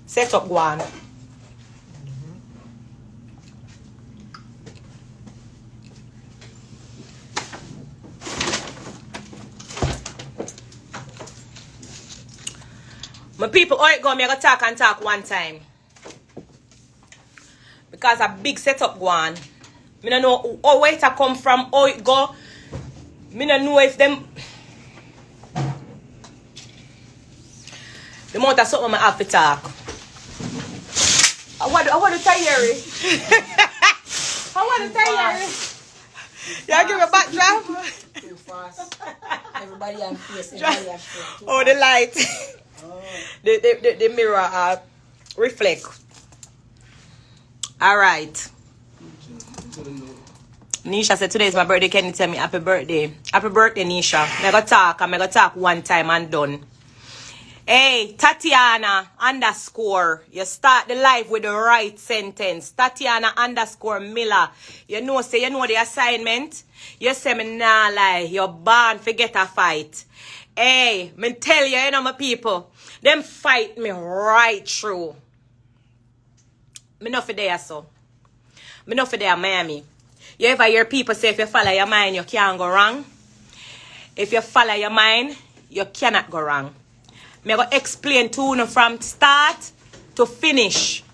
Set up one. My people, how it go? Me go talk and talk one time. Because a big setup go on. Me don't know where it come from, how it go. Me don't know if them... The amount of something I have to talk. I want to tell you. I want to tell you. Y'all give me a backdrop? Too fast. Everybody on face. Oh, the light. Oh. The mirror reflect. All right. Nisha said today is my birthday. Can you tell me happy birthday? Happy birthday, Nisha. I'm going to talk one time and done. Hey, Tatiana _ you start the life with the right sentence. Tatiana _ Miller. You know the assignment. You say me nah lie. You're born to get a fight. Hey, me tell you, my people, them fight me right through. Me not for there, so. Me not for there, Miami. You ever hear people say if you follow your mind, you can't go wrong? If you follow your mind, you cannot go wrong. Me go explain to you from start to finish.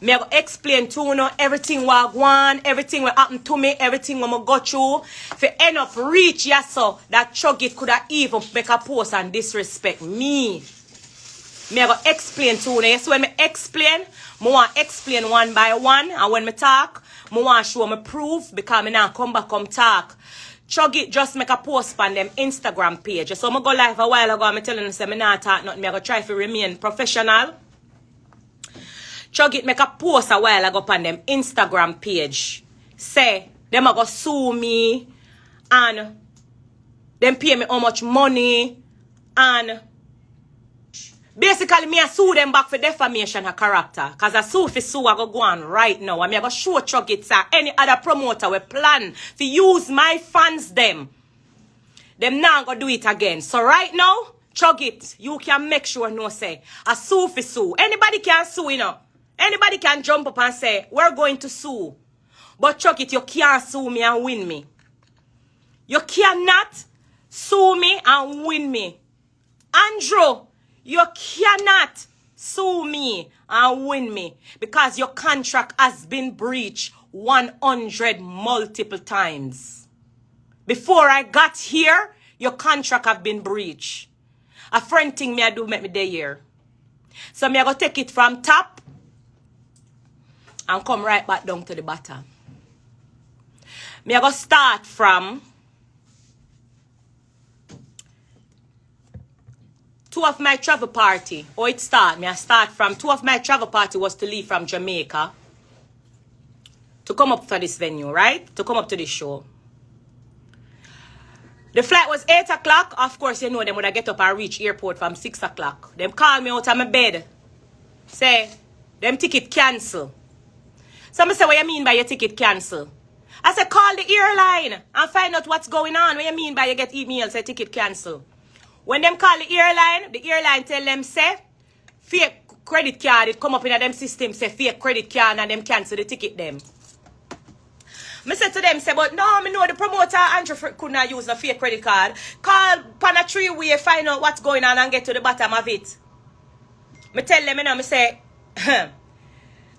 Me go explain to you everything what I want, everything what happened to me, everything what I go through. For end up reach so that Chug it could have even make a post and disrespect me. Me go explain to you. So when me explain, I want to explain one by one. And when me talk, I want to show me proof because me now come talk. Chug it just make a post on them Instagram page. So I go live a while ago. I'm telling them say me not talk nothing. I go try to remain professional. Chug it make a post a while ago on them Instagram page. Say them a go sue me and them pay me how much money and basically me a sue them back for defamation of character. Cause I sue for sue I go on right now. And me I go show Chug it sir. Any other promoter will plan to use my fans them now go do it again. So right now, Chug it. You can make sure no say a sue for sue. Anybody can sue, you know. Anybody can jump up and say, we're going to sue. But Chug it, you can't sue me and win me. You cannot sue me and win me. Andrew, you cannot sue me and win me because your contract has been breached 100 multiple times. Before I got here, your contract have been breached. A friend thing me I do make me day here. So me I go take it from top and come right back down to the bottom. Me I go start from 2 of my travel party. Oh, it start. Me I start from 2 of my travel party was to leave from Jamaica to come up for this venue, right? To come up to this show. The flight was 8 o'clock. Of course, you know them when I get up and reach airport from 6 o'clock. Them call me out of my bed. Say, them ticket cancel. So I say, what you mean by your ticket cancel? I said, call the airline and find out what's going on. What you mean by you get email say ticket cancel? When them call the airline tell them, say, fake credit card, it come up in them system, say fake credit card and them cancel the ticket them. I said to them, say, but no, me know the promoter Andrew could not use a fake credit card. Call Pana 3-way, find out what's going on and get to the bottom of it. I tell them, I say,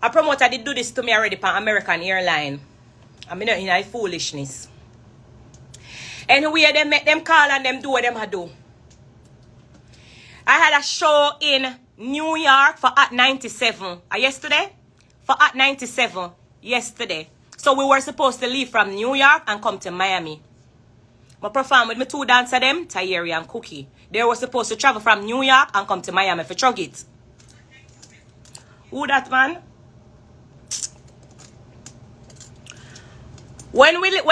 a promoter did do this to me already for American Airline. I mean, in a foolishness. Anyway, they make them call and them do what them do. I had a show in New York for at 97 yesterday. For at 97 yesterday. So we were supposed to leave from New York and come to Miami. I performed with my 2 dancers them, Tayeri and Cookie. They were supposed to travel from New York and come to Miami for Chug it. Who that man? When we're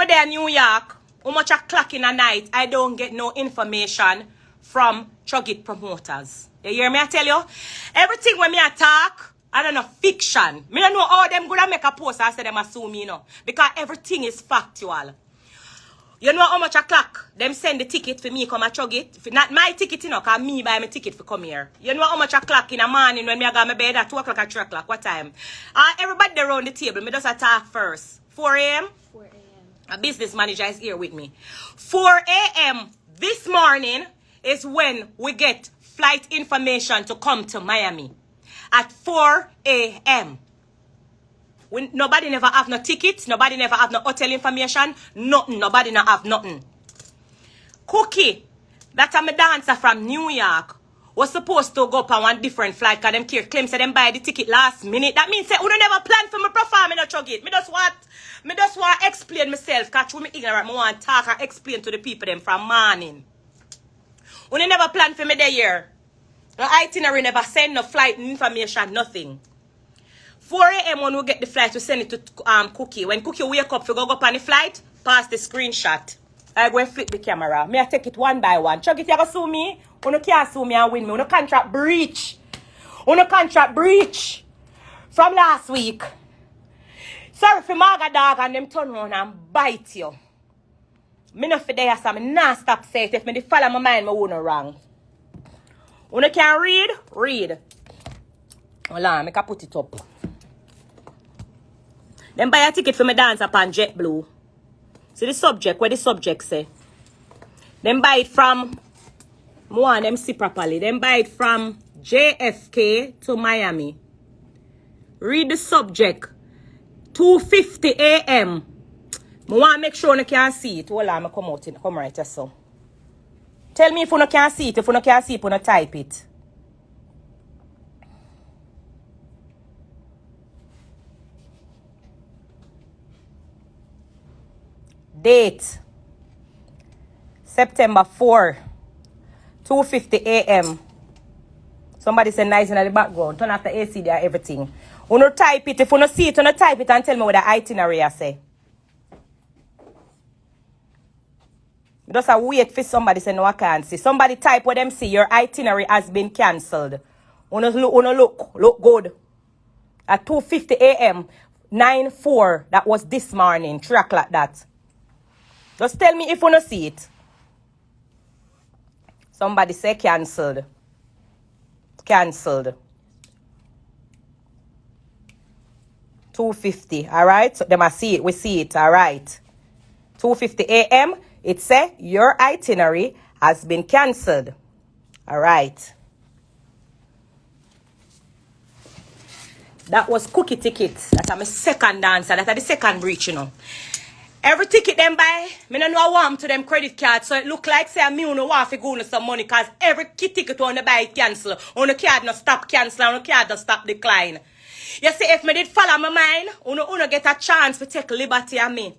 there in New York, how much o'clock in the night, I don't get no information from Chug it promoters. You hear me? I tell you, everything when me attack, I don't know, fiction. Me don't know how them gonna make a post and say them assume me, you know. Because everything is factual. You know how much a clock? Them send the ticket for me come and chug it. Not my ticket, you know, because me buy my ticket for come here. You know how much a clock in the morning when me I go my bed at 2 o'clock or 3 o'clock? What time? Everybody there around the table. Me just attack first. 4 a.m.? 4 a.m. A business manager is here with me. 4 a.m. this morning is when we get flight information to come to Miami. At 4 a.m. Nobody never have no tickets. Nobody never have no hotel information. Nothing. Nobody not have nothing. Cookie, that I'm a dancer from New York, was supposed to go up on one different flight because them claims that them buy the ticket last minute. That means that we don't never plan for my perform in a chug it. Me just want to explain myself because through me ignorant, I want to talk and explain to the people them from morning. We never plan for me there year. The itinerary never send no flight information, nothing. 4 a.m. when we get the flight, we send it to Cookie. When Cookie wake up, we go up on the flight, pass the screenshot. I go and flip the camera. Me I take it one by one. Chug, if you go sue me, you can't sue me and win me. You contract breach. You contract breach. From last week. Sorry for Marga dog and them turn around and bite you. Me not for there, so me not stop saying it. If me follow my mind, me won't wrong. You can read? Read. Hold on, I can put it up. Then buy a ticket for me dance upon JetBlue. See the subject, what the subject say. Then buy it from, one, them see properly. Then buy it from JFK to Miami. Read the subject. 2:50 a.m. I want to make sure you can see it. Hold on, I come out in, come right here, so. Tell me if you can't see it. If you can't see it, you type it. Date September 4 2:50 a.m. Somebody said nice in the background. Turn off the AC there, everything. You type it. If you see it, you type it and tell me what the itinerary I say. Just wait for somebody say no, I can't see. Somebody type what them see. Your itinerary has been cancelled. Look good. At 2:50 a.m. 9/4. That was this morning. 3 o'clock that. Just tell me if you don't see it. Somebody say cancelled. Cancelled. 2:50. Alright? So them I see it. We see it. Alright. 2:50 a.m. It say your itinerary has been cancelled. Alright. That was Cookie tickets. That's my second dancer. That's the second breach, you know. Every ticket them buy, me no know I want to them credit card, so it look like say me no want to go on some money, cause every ticket on the buy cancel, on the card no stop cancel, on the card no stop decline. You see, if me did follow my mind, uno get a chance to take liberty on me.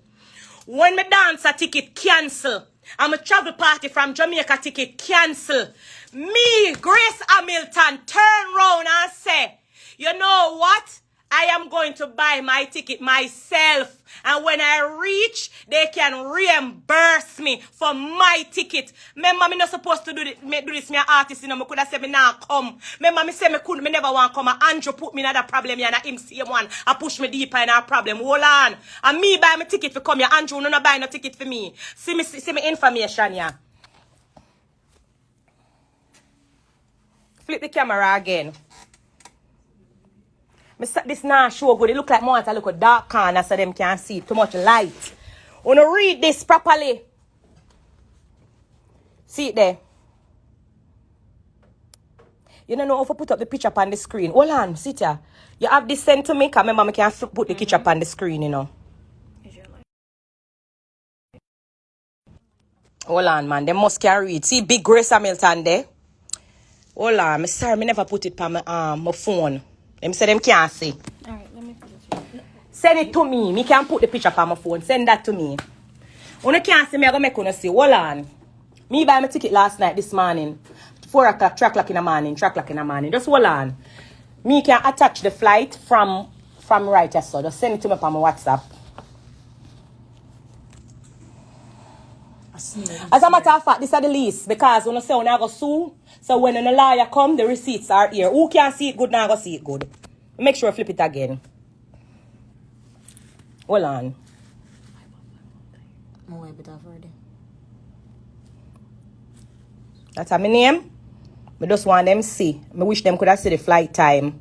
When me dance a ticket cancel, and my travel party from Jamaica ticket cancel, me, Grace Hamilton, turn round and say, you know what? I am going to buy my ticket myself. And when I reach, they can reimburse me for my ticket. Remember, me not supposed to do this. Me an artist, you know. Me could have said me not come. Remember, me say me couldn't. Me never want to come. And Andrew put me in another problem here. And him same one. I push me deeper in our problem. Hold on. And me buy my ticket for come here. Andrew no buy no ticket for me. See me information here. Flip the camera again. This now show good. It look like more at a look at dark corner so them can't see too much light. Wanna read this properly. See it there. You don't know if I put up the picture up on the screen. Hold on, sit here. You have this sent to me, because remember I can't put the picture up on the screen, you know. Hold on, man. They must can read. See big Grace Hamilton there. Hold on. I'm sorry, I never put it on my phone. Them say them can't see. Alright, let me put it to you. Send it to me. Me can put the picture on my phone. Send that to me. When you can't see me, I'm going to make you see. Hold on. Me buy my ticket last night, this morning. 4 o'clock, 3 o'clock in the morning, 3 o'clock in the morning. Just hold on. Me can attach the flight from right here, so just send it to me on my WhatsApp. As a matter of fact, this is the least. Because when you say when I go sue, so when a lawyer come, the receipts are here. Who can see it good now go see it good. Make sure I flip it again. Hold on. More a bit of already. That's my name. I just want them see. I wish them could have see the flight time.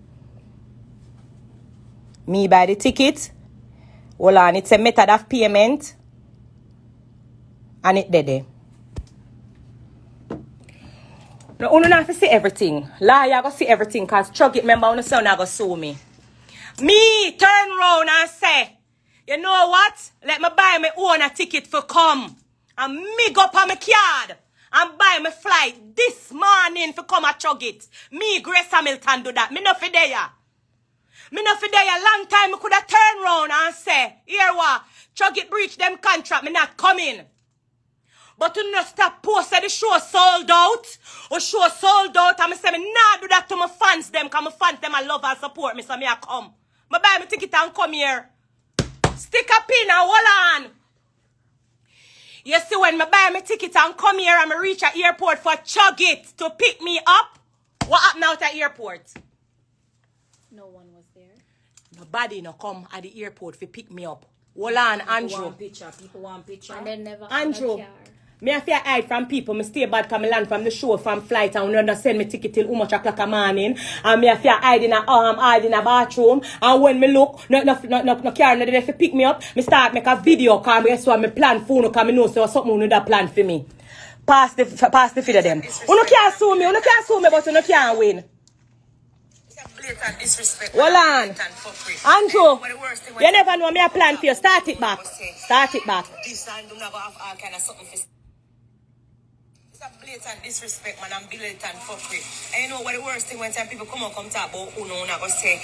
Me buy the ticket. Hold on, it's a method of payment. And it there. Now, you don't have to see everything. Liar, go see everything. Because Chug it, remember, you son go sue me. Me turn round and say, you know what? Let me buy my own a ticket for come. And me go up on my card. And buy my flight this morning for come and Chug it. Me, Grace Hamilton, do that. Me no for there. Me no for there. Long time, me could have turned round and say, here what? Chug it breach them contract. Me not coming. But you not stop posting the show sold out. Or show sold out. And I say, me nah do that to my fans them. Because my fans them I love and support me. So me I come. Me buy my ticket and come here. Stick a pin and hold on. You see when me buy my ticket and come here and me reach at airport for Chug it to pick me up. What happened out at airport? No one was there. Nobody no come at the airport to pick me up. Hold on, Andrew. People want picture. And then never Andrew. Me have to hide from people. Me stay bad because me land from the show from flight and we send me ticket till how much o'clock a morning. And me have to hide in a bathroom. And when me look, no car no there to pick me up. Me start make a video because me so me plan for you because me know so something that plan for me. Pass the feed of them. You can't sue me, but you can't win. Hold on. Andrew, you never know me a plan for you. Start it back. Blatant disrespect, man, and blatant fuckery. And you know what the worst thing when time people come talk about Uno, not go say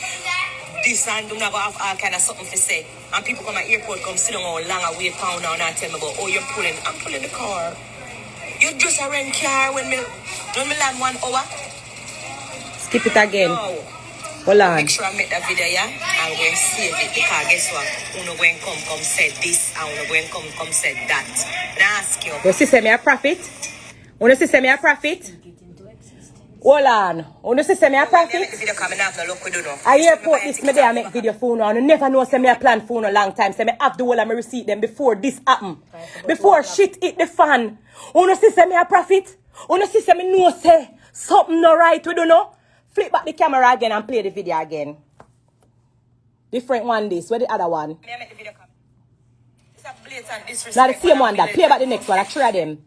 this and do not go have all kind of something to say. And people come at airport, come sit down all long and wait pound now and tell me about, oh, you're pulling. I'm pulling the car. You just a rent car when me land 1 hour. Skip it again. No. Hold on. Make sure I make that video, yeah? I'm going to save it because guess what? Uno going come say this and Uno going come say that. And I ask you. You see me a profit? You see me a profit? Hold on. You see me a profit? I airport this me there make video for you. And you never know say me a plan for you long time. Say me have the whole of my receipt them before this happen. Before shit hit the fan. You see me a profit? You see me know say something no right we don't know. Flip back the camera again and play the video again. Different one this. Where the other one? Now the same one that. Play back the next one. I try them.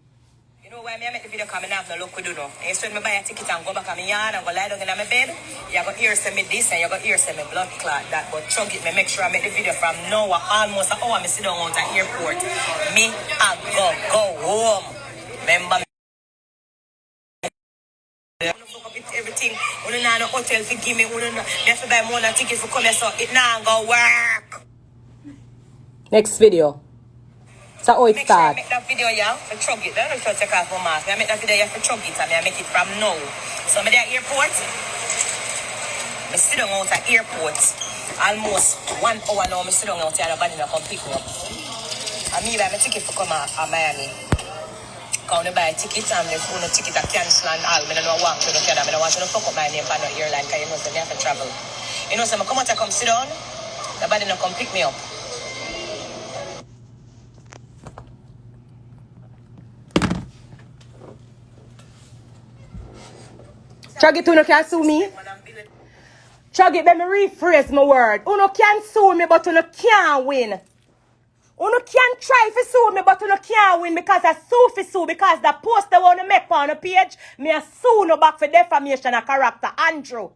You know why I make the video coming out no look we do no. And so when I buy a ticket and go back on my yard and go lie down in my bed, you got ear say me this and you got ear say me blood clot that. But Chug it, me make sure I make the video from now almost an hour me sit down out at airport. Me I go home. Remember everything. We don't have no hotel to give me. We don't have to buy more than tickets for come here, so it now go work. Next video. So how it start? Make that video, yeah, for Chug it. Don't try to take off my mask. I make that video, yeah, for Chug it, and I make it from now. So I'm at the airport. I sit down out at airport. Almost 1 hour now, I sit down out here, and nobody come pick me up. And me buy my ticket for come to Miami. Because I buy a ticket and if no ticket I cancel and all, I don't want to look at them. I don't want to fuck up my name for no airline because you know so they have to travel. You know, so I come out and come sit down, nobody no come pick me up. Chug it, you can't sue me. Chug it, let me rephrase my word. You can't sue me, but you can't win. You can't try to sue me, but you can't win because I sue for sue because the post they want to make on the page, me a sue no back for defamation of character. Andrew,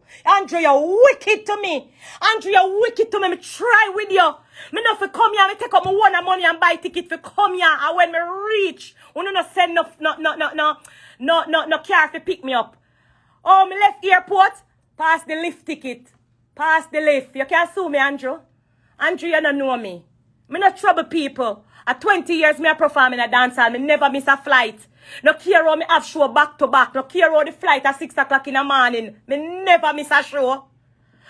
you're wicked to me. Andrew, you're wicked to me. Me try with you. Me not for come here, me take up my one money and buy ticket for come here. And when me reach, you no send no car to pick me up. Oh, me left airport, pass the lift ticket. Pass the lift. You can't sue me, Andrew. Andrew, you don't know me. Me not trouble people. At 20 years, me a perform in a dance hall. Me never miss a flight. No care how me have show back to back. No care how the flight at 6 o'clock in the morning. Me never miss a show.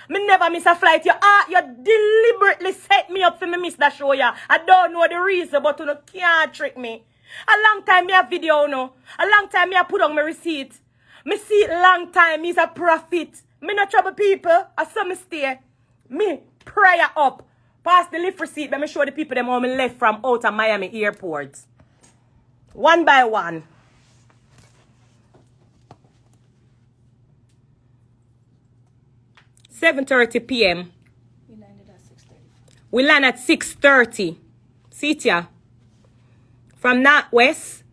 Me never miss a flight. You deliberately set me up for me miss that show, yeah. I don't know the reason, but you can't trick me. A long time me a video, no. A long time me a put on my receipt. Me see it long time, me's a profit. Me not trouble people. I saw me stay. Me prayer up. Pass the lift receipt. Let me show the people them how me left from out of Miami airport. One by one. $7:30 p.m. We landed at 6:30. We land at 6:30. See it ya. From Northwest,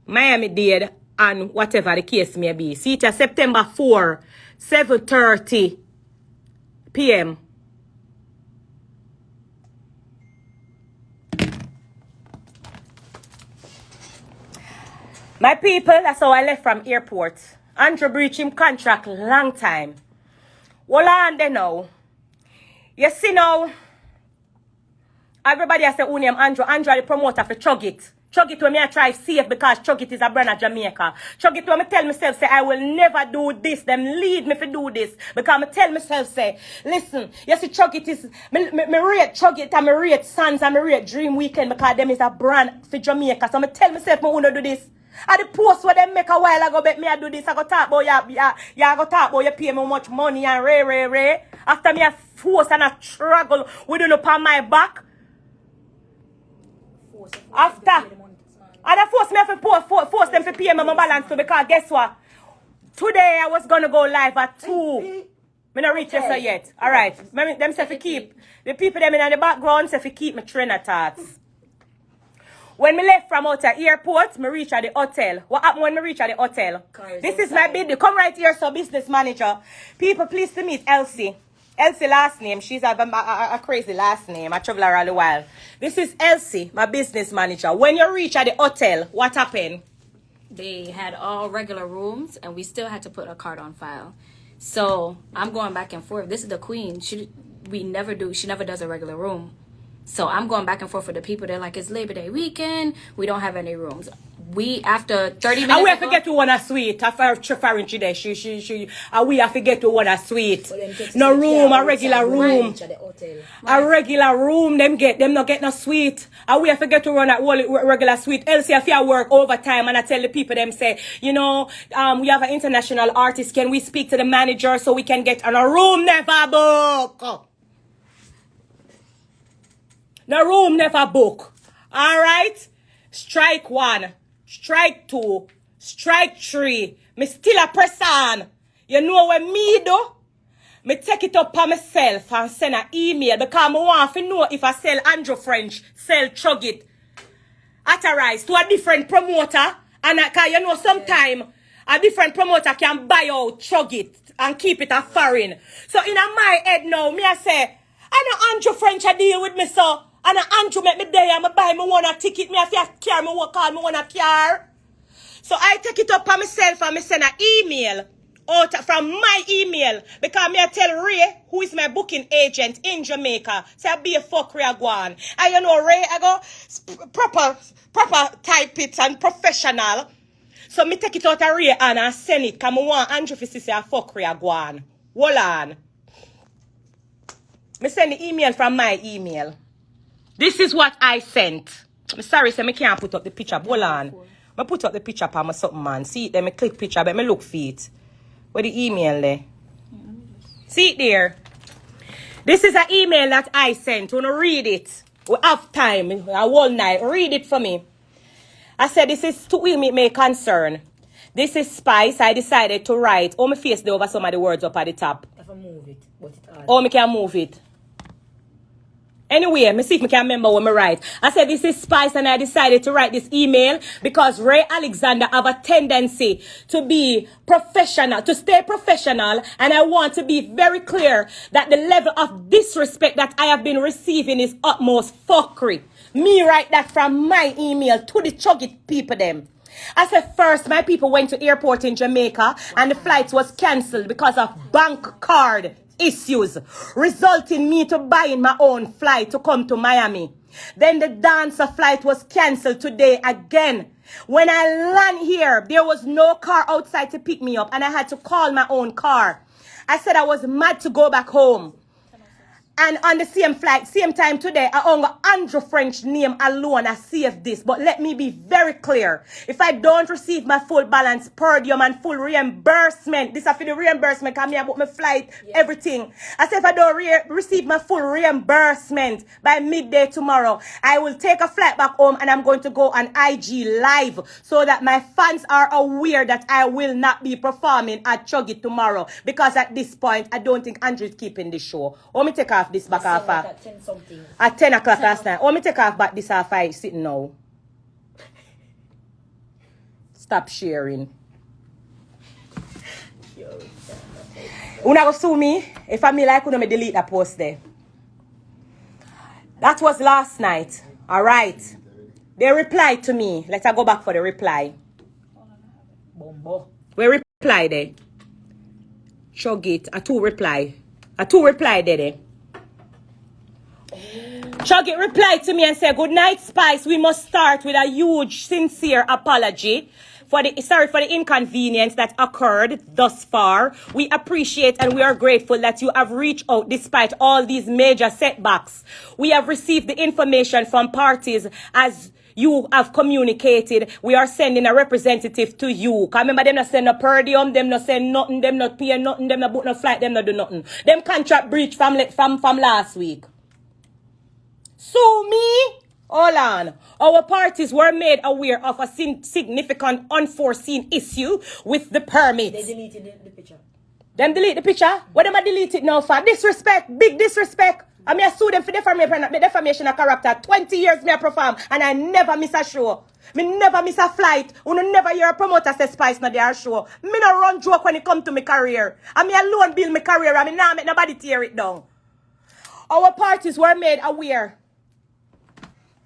Miami-Dade, and whatever the case may be. See it ya, September 4, 7:30 p.m. My people, that's how I left from airport. Andrew breached him contract long time. Hold on there now. You see now, everybody has said, who name Andrew? Andrew the promoter for Chug It. Chug It when me I try safe because Chug It is a brand of Jamaica. Chug It when me tell myself, say, I will never do this. Them lead me to do this. Because I tell myself, say, listen, you see Chug It is, me rate Chug It and me rate Sons and me rate Dream Weekend because them is a brand for Jamaica. So I tell myself, I want to do this. At the post where they make a while ago, bet me I do this, I go talk about you go talk about you pay me much money and ray. After me I force and I struggle with it up on my back. After. And I force me to force them to pay me my balance too because guess what? Today I was gonna go live at 2. Me not reach yes yet. Alright. Them say to keep the people them in the background say to keep my train of thoughts. When me left from out of airport, me reach at the hotel. What happened when me reach at the hotel? This is my bid. Come right here, so business manager. People, please to meet Elsie. Elsie last name. She's a crazy last name. I travel around the world. This is Elsie, my business manager. When you reach at the hotel, what happened? They had all regular rooms, and we still had to put a card on file. So I'm going back and forth. This is the queen. She never does a regular room. So I'm going back and forth with the people. They're like, it's Labor Day weekend. We don't have any rooms. After 30 minutes. And we have to get to one a suite. After Foreign today, we have to get to one a suite. No room, a regular room. A regular room, them not get no suite. And we have to get to run that regular suite. Else if you work overtime and I tell the people them say, we have an international artist. Can we speak to the manager so we can get on a room never book? No room never book. Alright? Strike 1. Strike 2. Strike 3. Me still a person. You know what me do? Me take it up for myself and send an email because I want to know if I sell Andrew French, sell Chug It, authorized to a different promoter. And sometime a different promoter can buy out Chug It and keep it a foreign. So in my head now, me I say, I know Andrew French a deal with me so. And Andrew make me there and I buy me one a ticket. Me have to car, me walk on me one a car. So I take it up for myself and me send an email out from my email. Because me I tell Ray, who is my booking agent in Jamaica, say I be a fuck Ray go on. And you know Ray, I go proper type it and professional. So me take it out of Ray and I send it. Because I want Andrew to say a fuck Ray go on. Hold on. Me send the email from my email. This is what I sent. I'm sorry, so I can't put up the picture. Hold on. I put up the picture for my something, man. See it there, I click picture, but I look for it. Where the email there? See it there? This is an email that I sent. You want to read it? We have time, a whole night. Read it for me. I said, this is to me may concern. This is Spice. I decided to write. Oh, my face there over some of the words up at the top. If I move it, but it hard. Oh, I can move it. Anyway, me see if I can remember what I write. I said this is Spice and I decided to write this email because Ray Alexander have a tendency to be professional, to stay professional, and I want to be very clear that the level of disrespect that I have been receiving is utmost fuckery. Me write that from my email to the Chug It people them. I said first my people went to airport in Jamaica and the flight was cancelled because of bank card issues, resulting me to buying my own flight to come to Miami. Then the dancer flight was cancelled today again. When I land here, there was no car outside to pick me up and I had to call my own car. I said I was mad to go back home. And on the same flight, same time today, I only Andrew French name alone I save this. But let me be very clear. If I don't receive my full balance per diem and full reimbursement, this is for the reimbursement, because I book my flight, everything. I said if I don't receive my full reimbursement by midday tomorrow, I will take a flight back home and I'm going to go on IG live so that my fans are aware that I will not be performing at Chug It tomorrow. Because at this point, I don't think Andrew is keeping the show. Let me take off this back off at 10 something. at 10 o'clock last night. Let me take off back this half I sitting now. Stop sharing. You not go sue me? If I me like, you me delete that post there. That was last night. Alright. They replied to me. Let's go back for the reply. We reply there. Chug It. A two reply there. Chug It replied to me and said, "Good night, Spice. We must start with a huge, sincere apology for the inconvenience that occurred thus far. We appreciate and we are grateful that you have reached out despite all these major setbacks. We have received the information from parties as you have communicated. We are sending a representative to you." Cause remember, them not send a per diem, them not send nothing, them not pay nothing, them not book no flight, them not do nothing. Them contract breach from last week. Sue me? Hold on. Our parties were made aware of a significant unforeseen issue with the permit. They deleted the picture. Them delete the picture? What am I delete it now for? Disrespect. Big disrespect. I mean, I sue them for defamation of character. 20 years me I perform and I never miss a show. Me never miss a flight. You never hear a promoter say Spice na their show. Me no run joke when it come to my career. I me alone build my career. I mean, now make nobody tear it down. Our parties were made aware.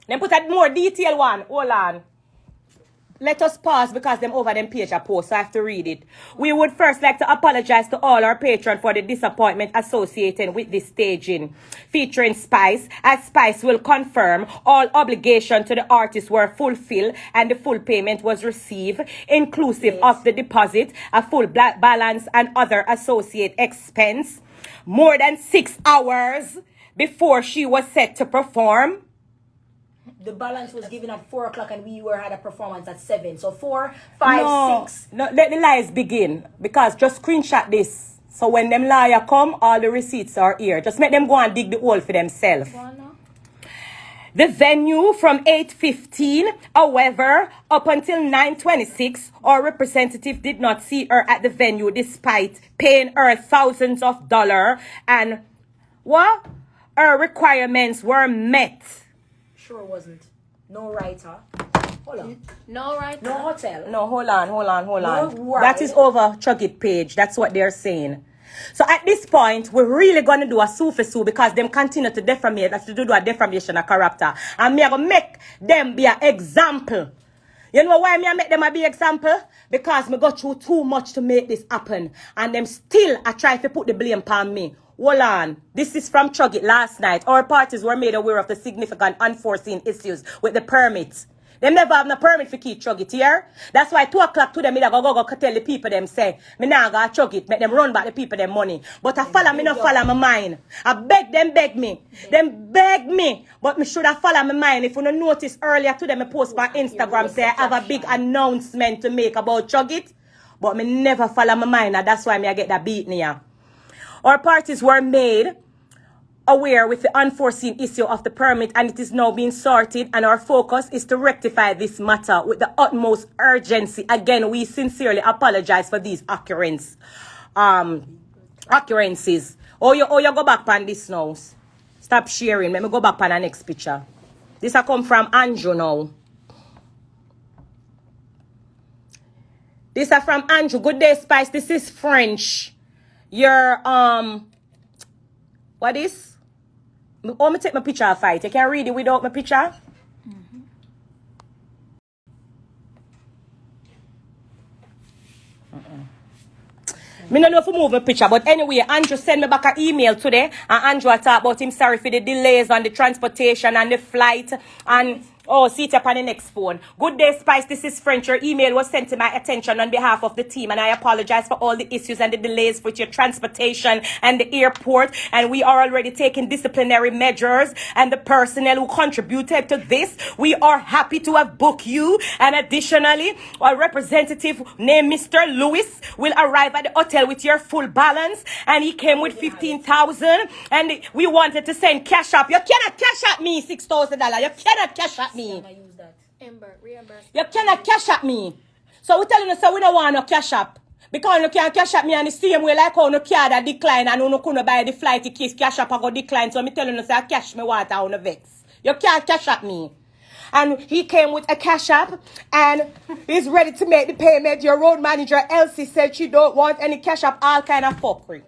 Then put a more detailed one. Hold on. Let us pause because them over them page I post, so I have to read it. We would first like to apologize to all our patrons for the disappointment associated with this staging featuring Spice, as Spice will confirm all obligation to the artists were fulfilled and the full payment was received, inclusive of the deposit, a full black balance and other associate expense, more than 6 hours before she was set to perform. The balance was given at 4 o'clock and we had a performance at 7. So 4, 5, 6. No, let the lies begin. Because just screenshot this. So when them liar come, all the receipts are here. Just make them go and dig the hole for themselves. The venue from 8:15. However, up until 9:26, our representative did not see her at the venue despite paying her thousands of dollars. And what? Her requirements were met. Sure wasn't. No writer. Hold on. No writer. No hotel. No, hold on. No That is over Chug It page. That's what they're saying. So at this point, we're really going to do a sue for sue because them continue to defamate. That's to do a defamation of character. And me going to make them be an example. You know why me I make them a big example? Because me go through too much to make this happen. And them still I try to put the blame upon me. Hold on. This is from Chug It last night. Our parties were made aware of the significant unforeseen issues with the permits. Them never have no permit for keep Chug It here. That's why 2 o'clock to them, me go tell the people them say, me nah go Chug It, make them run back the people them money. But I follow me, no follow my mind. I beg me. Them beg me. But me should have follow my mind. If you don't notice earlier today, me post on Instagram say I have a big announcement to make about Chug It. But me never follow my mind. And that's why me I get that beat here. Our parties were made aware with the unforeseen issue of the permit and it is now being sorted and our focus is to rectify this matter with the utmost urgency. Again, we sincerely apologize for these occurrences. Oh, you go back on this now. Stop sharing. Let me go back on the next picture. This will come from Andrew now. This is from Andrew. Good day, Spice. This is French. Your what is? Oh, me take my picture of fight. You can read it without my picture. Me don't know if I move my picture, but anyway, Andrew sent me back an email today, and Andrew talked about him sorry for the delays on the transportation and the flight, and Oh, see it up on the next phone. Good day, Spice. This is French. Your email was sent to my attention on behalf of the team, and I apologize for all the issues and the delays with your transportation and the airport. And we are already taking disciplinary measures. And the personnel who contributed to this, we are happy to have booked you. And additionally, a representative named Mr. Lewis will arrive at the hotel with your full balance. And he came with 15,000. And we wanted to send cash up. You cannot cash at me $6,000. You cannot cash at me. You cannot cash at me. So we telling you, so we don't want no cash up. Because you can't cash at me in the same way like how no card a decline and you couldn't buy the flight tickets, cash up and go decline. So me telling you, say cash me water on the vex. You can't cash at me. And he came with a cash app and he's ready to make the payment. Your road manager, Elsie, said she don't want any cash app, all kind of fuckery.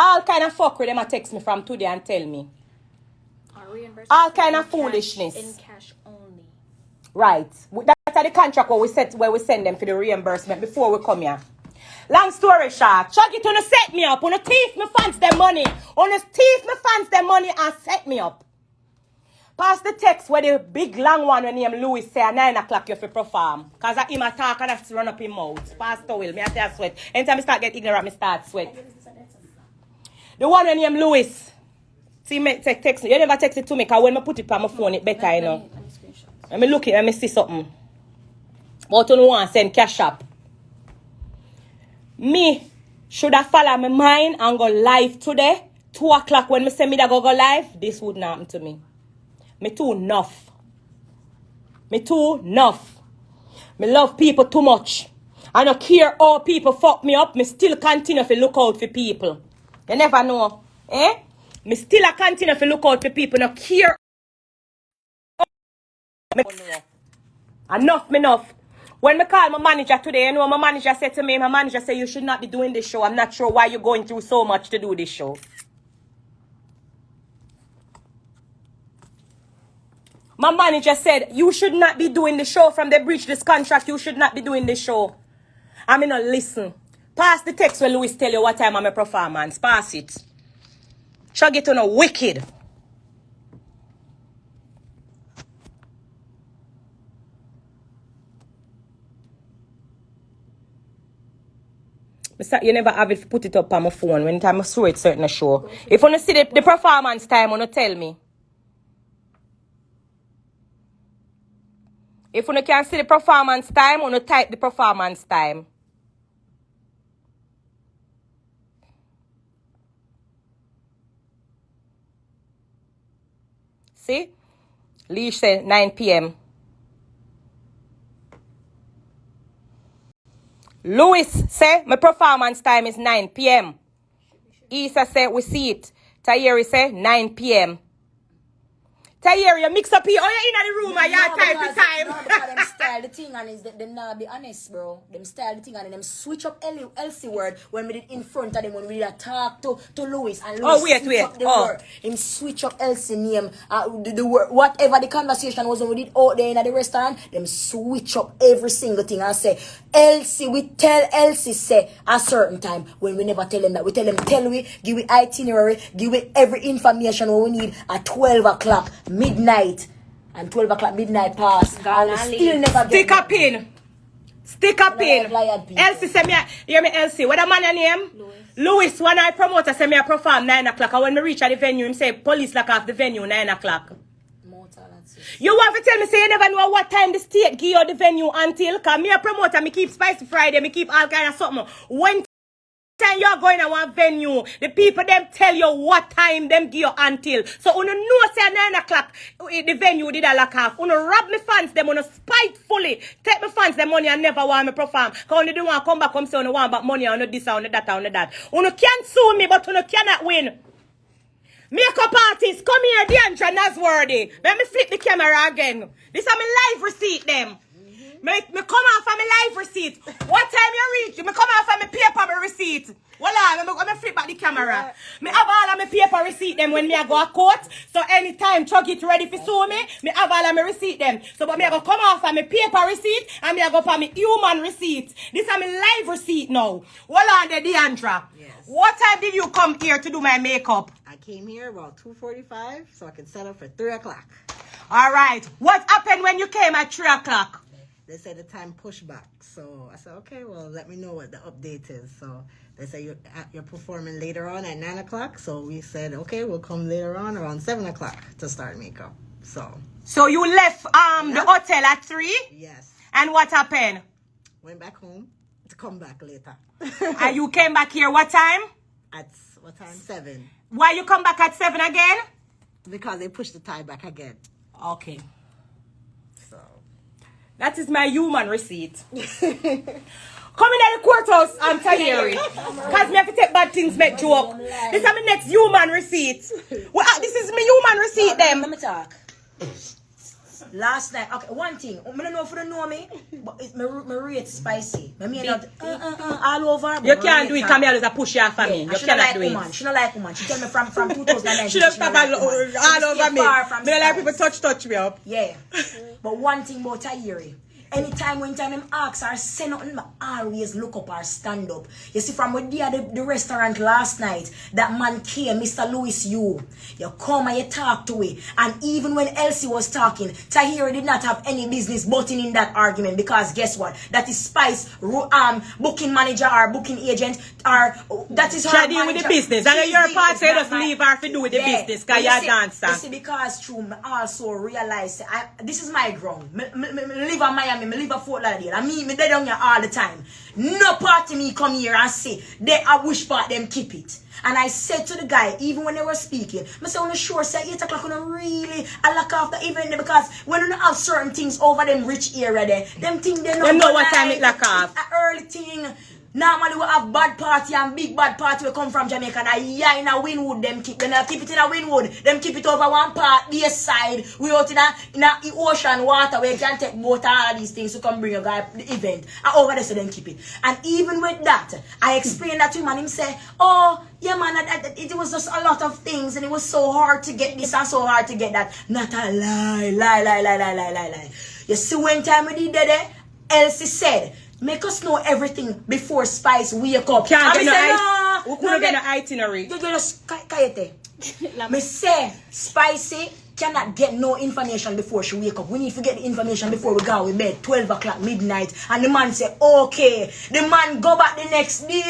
All kind of fuckery them a text me from today and tell me. All kind of foolishness. In cash only. Right. That's the contract where we send them for the reimbursement before we come here. Long story short, Chug it wanna set me up. Wanna thief me fans their money. Wanna thief me fans their money and set me up. Pass the text where the big long one when named Louis say at 9 o'clock you have to perform. Because I him attack and I have to run up his mouth. Pastor Will, me I say I sweat. Anytime I start get ignorant, I start sweat. The one when named Louis. See me text you never text it to me because when I put it on my phone it better, you know. Let me look it, let me see something. But you don't want to send cash up. Me should have followed my mind and go live today. 2 o'clock when me say me that go live, this wouldn't happen to me. Me too enough. Me too enough. Me love people too much. I don't care how people fuck me up. Me still continue to look out for people. You never know. Eh? Me still continue to look out for people. No care. Enough. When me call my manager today, you know my manager said to me, my manager said you should not be doing this show. I'm not sure why you're going through so much to do this show. My manager said, you should not be doing the show from the breach this contract. You should not be doing the show. I mean, no, listen. Pass the text when Louis tell you what time I'm a performance. Pass it. Chug it on a wicked. You never have it put it up on my phone when time I saw it certain show. If you want to see the performance time, you tell me. If you can't see the performance time, you type the performance time. See? Leash said 9 p.m. Louis say my performance time is 9 p.m. Isa say we see it. Tayeri say 9 p.m. Tayeri, you mix up here. Oh, you're in the room and you're time to time. No, because them style the thing and is them not be honest, bro. Them style the thing and them switch up Elsie word when we did in front of them when we did talk to Louis and Louis switch up the word. Him switch up Elsie name. The word, whatever the conversation was when we did out there in the restaurant, them switch up every single thing and say, Elsie, we tell Elsie say a certain time when we never tell them that. We tell we, give we itinerary, give we every information what we need at 12 o'clock. Midnight and 12 o'clock midnight pass. Still never Stick a pin. Elsie say me, hear me Elsie. What a man name? Louis. When I promoter say me I perform 9 o'clock. And when we reach at the venue, him say police lock off the venue 9 o'clock. You want to tell me say you never know what time the state give you the venue until? Cause me a promoter, me keep Spicy Friday, me keep all kind of something. When time you're going to one venue, the people them tell you what time them give you until. So you know say 9 o'clock the venue did a lock off. You rob me fans them, you spitefully take me fans them money and never want me perform. Cause you don't want to come back say you want back money on this on that on that. You can't sue me but you cannot win. Makeup artists, come here, Deandra Nasworthy. Let me flip the camera again. This is my live receipt them. Me come off of my live receipt. What time you reach? Me come off of my paper my receipt. Voila, me flip back the camera. Me have all of my paper receipt them when me I go a court. So anytime Chug it ready for sue me have all of my receipt them. So but me I go come off of my paper receipt and me I go for my human receipt. This is my live receipt now. Voila, the Deandra. Yes. What time did you come here to do my makeup? I came here about 2:45 so I could set up for 3 o'clock. All right. What happened when you came at 3 o'clock? They said the time pushed back. So I said, okay, well, let me know what the update is. So they said you're performing later on at 9 o'clock. So we said, okay, we'll come later on around 7 o'clock to start makeup. So you left the hotel at 3? Yes. And what happened? Went back home to come back later. And you came back here what time? At what time? 7. Why you come back at 7 again? Because they pushed the time back again. Okay. So That is my human receipt. Coming at the courthouse, I'm tired. Because me have to take bad things, make joke. This is my next human receipt. Well, this is my human receipt, them. Let me talk. Last night, okay, one thing, I don't know if you know me, but it's my rate spicy. I mean, not all over. You can't do it, Camille is a push off for me. You cannot do it. She don't like woman. She tell me from 2009. She don't talk all over me. Me don't like people touch me up. Yeah. But one thing about Tahiri, anytime when him ask her say nothing, I always look up or stand up. You see, from when the restaurant last night, that man came, Mr. Louis, you come and you talk to it. And even when Elsie was talking, Tahiri did not have any business butting in that argument, because guess what? That is Spice booking manager or booking agent, or that is her she deal with the business. And your part say just leave her to do with the business, because you're a dancer. You see, because true, I also realize this is my ground. Me live in Miami, me live in Fort Lauderdale. I mean, me dead down here all the time. No party me come here and say, I wish part them keep it. And I said to the guy, even when they were speaking, I said, on the shore, say 8 o'clock, on really, I lock off the event there, because when you have certain things over them rich area there, them things they know what time it lock off. Early thing. Normally we have bad party and big bad party we come from Jamaica, and in a Winwood them keep it in a Winwood, them keep it over one part, the side, we out in a ocean water where you can take boat and all these things to come bring a guy the event, and over there so them keep it. And even with that, I explained that to him and him say, oh yeah man, it was just a lot of things and it was so hard to get this and so hard to get that. Not a lie. You see, when time we did that, Elsie said, make us know everything before Spice wake up. Can't get no, we couldn't get no itinerary. You just kayete. Me say Spicy cannot get no information before she wake up. We need to get the information before we go to bed, 12 o'clock midnight. And the man say, okay. The man go back the next day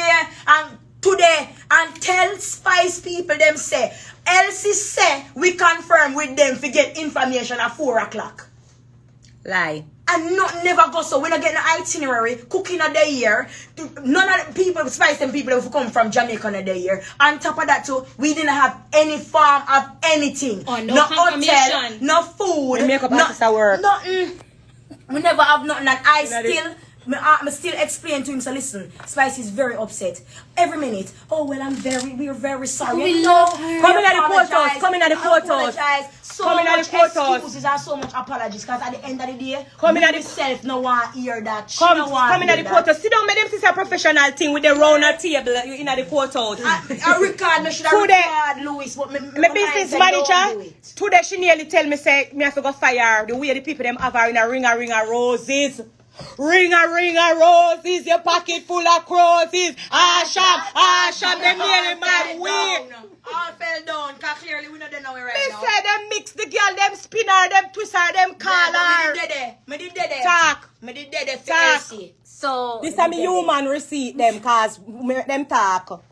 and today and tell Spice people them say, Elsie say we confirm with them to get information at 4 o'clock. Lie. And not never go so. We're not getting an itinerary, cooking a day here. None of the people, Spice them people who come from Jamaica a day here. On top of that too, we didn't have any farm of anything. Oh, no hotel, no food. The makeup artist work. Nothing. We never have nothing, and I still explain to him, so listen, Spice is very upset. Every minute, oh well, we're very sorry. We love her. Come in at the photos. So much excuses and so much apologies, because at the end of the day, myself no want to hear that. Come in at the photos. Sit down, madam. This is a professional thing with the round table in the photos. I record, me should have record Louis. My business manager, today she nearly tell me, say, me have to go fire the way the people them have her in a ring of roses. Ring a roses, your pocket full of crosses. Asham, them nearly mad weak. All fell down, because clearly we know they know right now. They say them mix the girl, them spinner, them twister, them collar. Me did dead. Talk. Me did dead. Talk. So This is a human receipt them, cause them talk.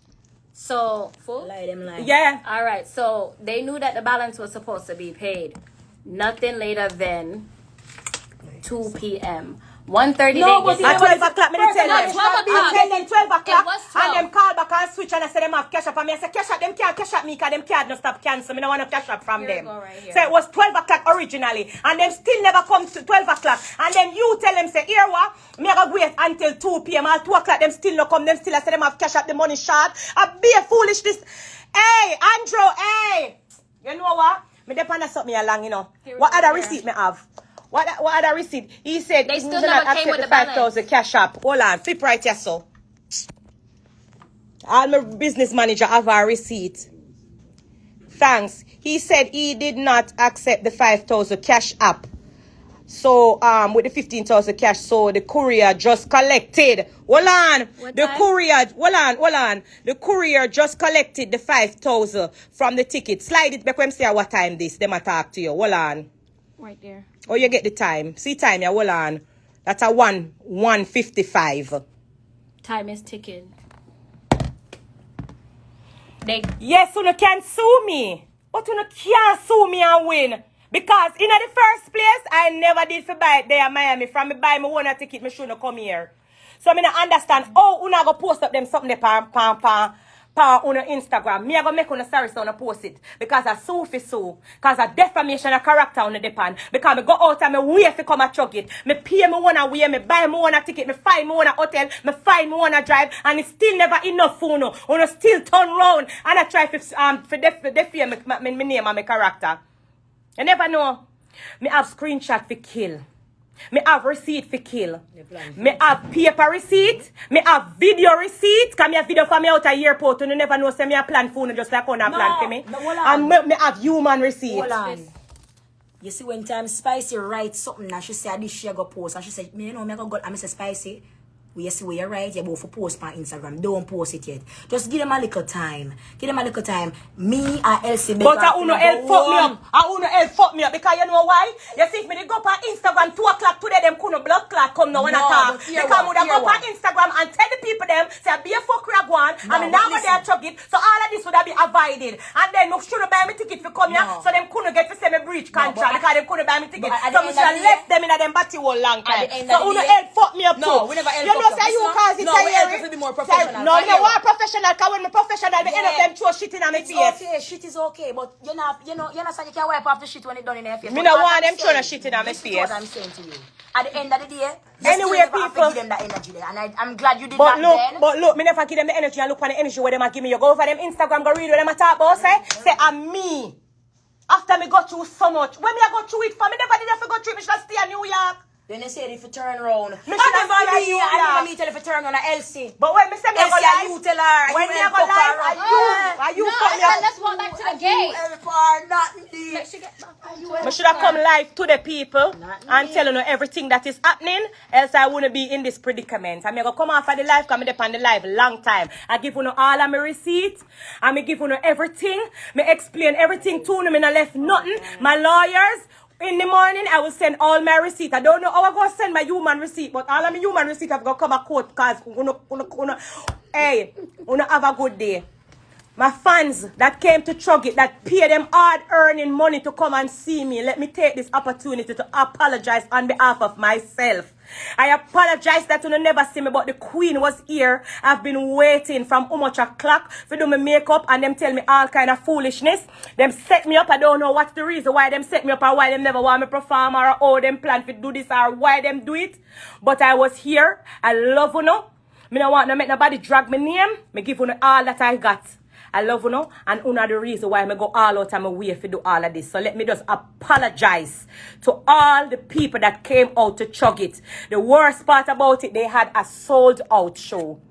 So full? Lie them lie. Yeah. Alright, so they knew that the balance was supposed to be paid. Nothing later than 2 p.m. 1:30 No, they at 12 o'clock, me tell them. 12 o'clock. I tell them 12 o'clock, It was 12. and them call back and switch, and I say them have cash up, and me I say cash up, them can't cash up me, because them card no stop cancel, me no want to cash up from Here we them. go right here. So it was 12 o'clock originally, and them still never come to 12 o'clock, and then you tell them, say, here what, me I go wait until 2 p.m. or 2 o'clock, them still no come, them still I say them have cash up the money short. I be a foolish this. Hey, Andrew, hey, you know what? Me depend on something along, you know. What other receipt me have? What other receipt? He said They he still do not never came accept with the the balance. 5,000 cash app. Hold on, flip right here, so. All my business manager have a receipt. Thanks. He said he did not accept the 5,000 cash app. So, with the 15,000 cash, so the courier just collected. Hold on. What The time? courier, hold on. The courier just collected the 5,000 from the ticket. Slide it back when say what time this. Them a talk to you. Hold on. Right there. Oh, you get the time. See time, yeah, hold on. That's a 1:55. Time is ticking. Yes, you can sue me. But you can't sue me and win. Because in the first place, I never did for buy it there in Miami. From me buy my one ticket, me shouldn't come here. So I mean, I understand. Oh, una go post up them something there on Instagram. Me I go make una sorry so una post it. Because I sue for sue. Because I defamation of character on the depend. Because me go out and me wait to come and chug it. Me pay me one way, me buy me one ticket, me find me one hotel, me find me one drive, and it's still never enough for no. Una still turn round and I try for defame me name and my character. You never know. Me have screenshot for kill. Me have receipt for kill. Me have paper receipt. Me have video receipt. Cause me have video for me out of airport. And you never know say me a plan for you just like on a plan for me. And me have human receipt. Hold on. You see when time Spicy write something and she say this she go post and she said, me you know me go and me say Spicy. You see where you write, you both for post on Instagram. Don't post it yet. Just give them a little time. Give them a little time. Me and Elsie. But I wanna help fuck me up. I wanna help fuck me up because you know why? You see if me go on Instagram 2 o'clock today, them couldn't blood clot come now when I talk. Because I go on Instagram and tell the people them say be a fuck rag one and me now go there chug it. So all of this would have been avoided. And then me should have buy me ticket for come here. So them couldn't get to say me breach contract because they couldn't buy me ticket. So me should have left them in them body whole long time. So wanna help fuck me up too. No, we never help. Say you cause it to be more professional. No, me want professional. Cause when me professional, me end up them throw shit in my face. Okay, shit is okay, but you know saying you can wipe off the shit when it done in your face. Me no want them throwing shit in my face. What I'm saying to you. At the end of the day, anyway, you still never people have to give them that energy there, and I'm glad you did that then. But look, me never give them the energy and look for the energy where them a give me. You go over them Instagram, go read what them a talk about. Say I'm me. After me go through so much, when me I go through it for me never did have to go through it. Me should stay in New York. Then they said if you turn around. I never meet her if you turn around Elsie. But when me say me go live, you tell her. when me go live, are you fuck me up? Let's walk back to the gate. Not me. I should have come live to the people and tell you everything that is happening, else I wouldn't be in this predicament. I'm going to come off of the live, come up on the live long time. I give you all of my receipts, and I give you everything. I explain everything to you, I not left nothing. My lawyers, in the morning, I will send all my receipt. I don't know how I'm going to send my human receipt, but all of my human receipt have got to come a court because hey, have a good day. My fans that came to Chug it, that pay them hard earning money to come and see me, let me take this opportunity to apologize on behalf of myself. I apologize that you never see me, but the queen was here. I've been waiting from how much o'clock for do my makeup and them tell me all kind of foolishness. Them set me up. I don't know what's the reason why them set me up or why them never want me perform or how them plan to do this or why them do it. But I was here. I love you know. Me don't want to make nobody drag my name. Me give you all that I got. I love you know, and una the reason why I go all out of my way to do all of this. So let me just apologize to all the people that came out to Chug it. The worst part about it, they had a sold out show.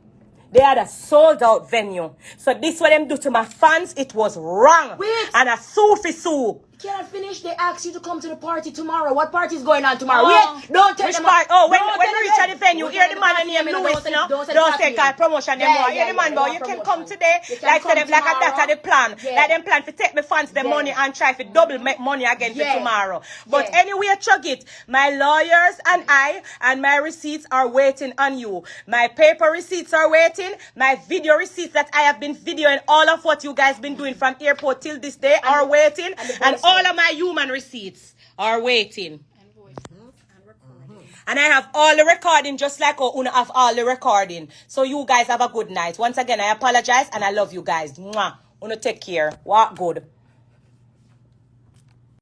They had a sold out venue. So this what them do to my fans, it was wrong. Wait. And a sue for sue. Can't finish. They ask you to come to the party tomorrow. What party is going on tomorrow? Wait, don't tell Which them. part? Oh, when Don't we tell reach them. at the venue, Don't hear tell the man them name party, Louis, no? don't Don't say party. God promotion them more. Hear the man, boy, you can come today. Like say them, like that's the plan. Like them plan to take me fans the money and try to double make money again for tomorrow. But anyway, Chug it. My lawyers and I and my receipts are waiting on you. My paper receipts are waiting. My video receipts that I have been videoing all of what you guys been doing from airport till this day are waiting. And all of my human receipts are waiting. And I have all the recording just like Una have all the recording. So you guys have a good night. Once again, I apologize and I love you guys. Mwah. Una take care. Walk good.